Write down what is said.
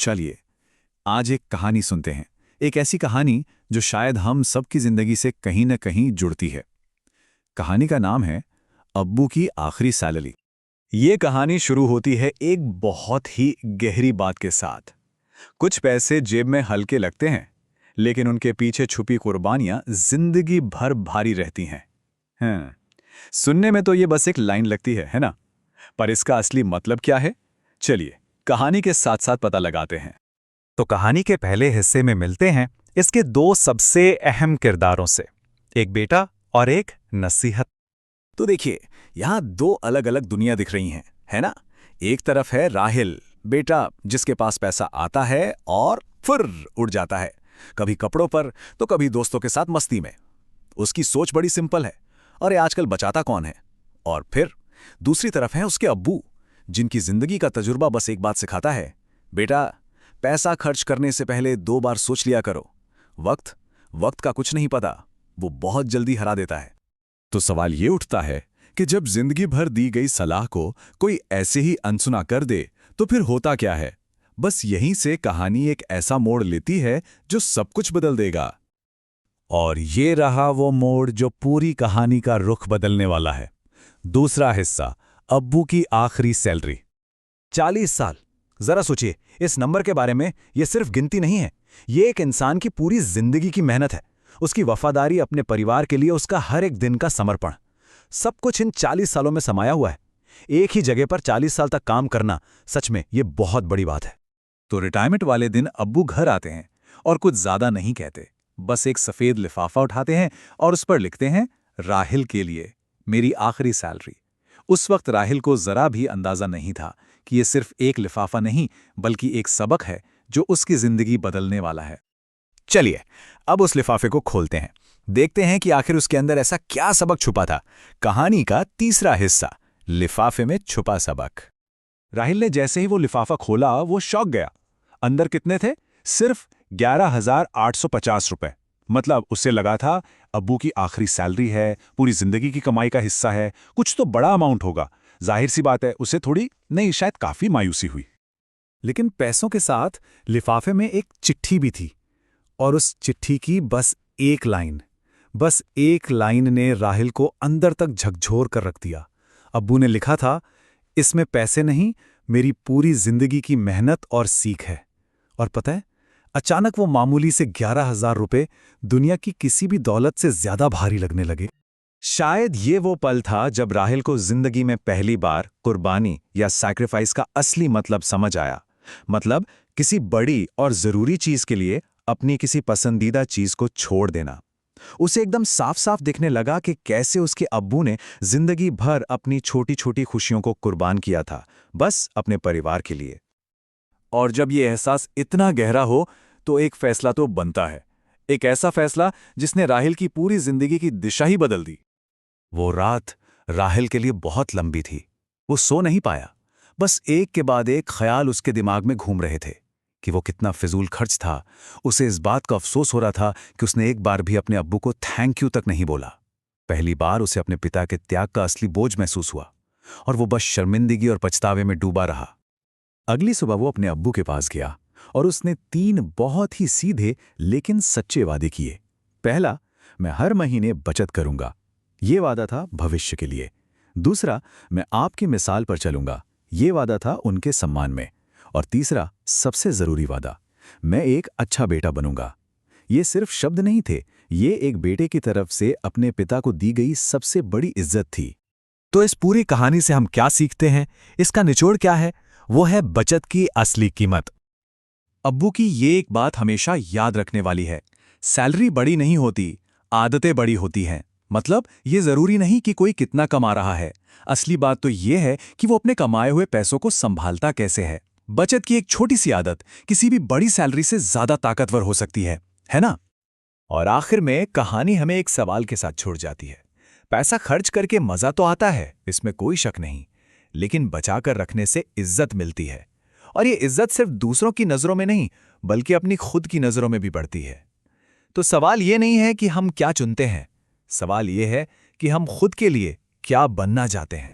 चलिए आज एक कहानी सुनते हैं। एक ऐसी कहानी जो शायद हम सबकी जिंदगी से कहीं न कहीं जुड़ती है। कहानी का नाम है अब्बू की आखिरी सैलरी। ये कहानी शुरू होती है एक बहुत ही गहरी बात के साथ। कुछ पैसे जेब में हल्के लगते हैं, लेकिन उनके पीछे छुपी कुर्बानियां जिंदगी भर भारी रहती हैं। सुनने में तो ये बस एक लाइन लगती है ना? पर इसका असली मतलब क्या है? चलिए कहानी के साथ साथ पता लगाते हैं। तो कहानी के पहले हिस्से में मिलते हैं इसके दो सबसे अहम किरदारों से, एक बेटा और एक नसीहत। तो देखिए, यहाँ दो अलग अलग दुनिया दिख रही हैं, है ना? एक तरफ है राहिल, बेटा जिसके पास पैसा आता है और फिर उड़ जाता है, कभी कपड़ों पर तो कभी दोस्तों के साथ मस्ती में। उसकी सोच बड़ी सिंपल है, अरे आजकल बचाता कौन है। और फिर दूसरी तरफ है उसके अब्बू, जिनकी जिंदगी का तजुर्बा बस एक बात सिखाता है, बेटा पैसा खर्च करने से पहले 2 बार सोच लिया करो। वक्त का कुछ नहीं पता, वो बहुत जल्दी हरा देता है। तो सवाल ये उठता है कि जब जिंदगी भर दी गई सलाह को कोई ऐसे ही अनसुना कर दे तो फिर होता क्या है? बस यहीं से कहानी एक ऐसा मोड़ लेती है जो सब कुछ बदल देगा। और ये रहा वो मोड़ जो पूरी कहानी का रुख बदलने वाला है। दूसरा हिस्सा, अब्बू की आखिरी सैलरी। 40 साल, जरा सोचिए इस नंबर के बारे में। ये सिर्फ गिनती नहीं है, ये एक इंसान की पूरी जिंदगी की मेहनत है, उसकी वफादारी, अपने परिवार के लिए उसका हर एक दिन का समर्पण। सब कुछ इन 40 सालों में समाया हुआ है। एक ही जगह पर 40 साल तक काम करना सच में ये बहुत बड़ी बात है। तो रिटायरमेंट वाले दिन अब्बू घर आते हैं और कुछ ज्यादा नहीं कहते, बस एक सफेद लिफाफा उठाते हैं और उस पर लिखते हैं, राहिल के लिए, मेरी आखिरी सैलरी। उस वक्त राहिल को जरा भी अंदाजा नहीं था कि ये सिर्फ एक लिफाफा नहीं बल्कि एक सबक है जो उसकी जिंदगी बदलने वाला है। चलिए अब उस लिफाफे को खोलते हैं, देखते हैं कि आखिर उसके अंदर ऐसा क्या सबक छुपा था। कहानी का तीसरा हिस्सा, लिफाफे में छुपा सबक। राहिल ने जैसे ही वो लिफाफा खोला वो शौक गया। अंदर कितने थे? सिर्फ 11,850 रुपए। मतलब उससे लगा था अब्बू की आखिरी सैलरी है, पूरी जिंदगी की कमाई का हिस्सा है, कुछ तो बड़ा अमाउंट होगा। जाहिर सी बात है उसे थोड़ी नहीं, शायद काफी मायूसी हुई। लेकिन पैसों के साथ लिफाफे में एक चिट्ठी भी थी, और उस चिट्ठी की बस एक लाइन ने राहिल को अंदर तक झकझोर कर रख दिया। अब्बू ने लिखा था, इसमें पैसे नहीं, मेरी पूरी जिंदगी की मेहनत और सीख है। और पता है, अचानक वो मामूली से 11,000 रुपए दुनिया की किसी भी दौलत से ज्यादा भारी लगने लगे। शायद ये वो पल था जब राहिल को जिंदगी में पहली बार कुर्बानी या सैक्रिफाइस का असली मतलब समझ आया। मतलब किसी बड़ी और जरूरी चीज के लिए अपनी किसी पसंदीदा चीज को छोड़ देना। उसे एकदम साफ साफ दिखने लगा कि कैसे उसके अब्बू ने जिंदगी भर अपनी छोटी छोटी खुशियों को कुर्बान किया था, बस अपने परिवार के लिए। और जब ये एहसास इतना गहरा हो तो एक फैसला तो बनता है, एक ऐसा फैसला जिसने राहिल की पूरी जिंदगी की दिशा ही बदल दी। वो रात राहिल के लिए बहुत लंबी थी। वो सो नहीं पाया, बस एक के बाद एक ख्याल उसके दिमाग में घूम रहे थे कि वो कितना फिजूल खर्च था। उसे इस बात का अफसोस हो रहा था कि उसने एक बार भी अपने अब्बू को थैंक यू तक नहीं बोला। पहली बार उसे अपने पिता के त्याग का असली बोझ महसूस हुआ, और वो बस शर्मिंदगी और पछतावे में डूबा रहा। अगली सुबह वो अपने अब्बू के पास गया और उसने 3 बहुत ही सीधे लेकिन सच्चे वादे किए। पहला, मैं हर महीने बचत करूंगा, ये वादा था भविष्य के लिए। दूसरा, मैं आपकी मिसाल पर चलूंगा, ये वादा था उनके सम्मान में। और तीसरा, सबसे जरूरी वादा, मैं एक अच्छा बेटा बनूंगा। ये सिर्फ शब्द नहीं थे, ये एक बेटे की तरफ से अपने पिता को दी गई सबसे बड़ी इज्जत थी। तो इस पूरी कहानी से हम क्या सीखते हैं? इसका निचोड़ क्या है? वो है बचत की असली कीमत। अब्बू की ये एक बात हमेशा याद रखने वाली है, सैलरी बड़ी नहीं होती, आदतें बड़ी होती हैं। मतलब ये जरूरी नहीं कि कोई कितना कमा रहा है, असली बात तो ये है कि वो अपने कमाए हुए पैसों को संभालता कैसे है। बचत की एक छोटी सी आदत किसी भी बड़ी सैलरी से ज्यादा ताकतवर हो सकती है ना? और आखिर में कहानी हमें एक सवाल के साथ छोड़ जाती है। पैसा खर्च करके मजा तो आता है, इसमें कोई शक नहीं, लेकिन बचाकर रखने से इज्जत मिलती है। और ये इज्जत सिर्फ दूसरों की नजरों में नहीं बल्कि अपनी खुद की नजरों में भी बढ़ती है। तो सवाल ये नहीं है कि हम क्या चुनते हैं, सवाल ये है कि हम खुद के लिए क्या बनना चाहते हैं।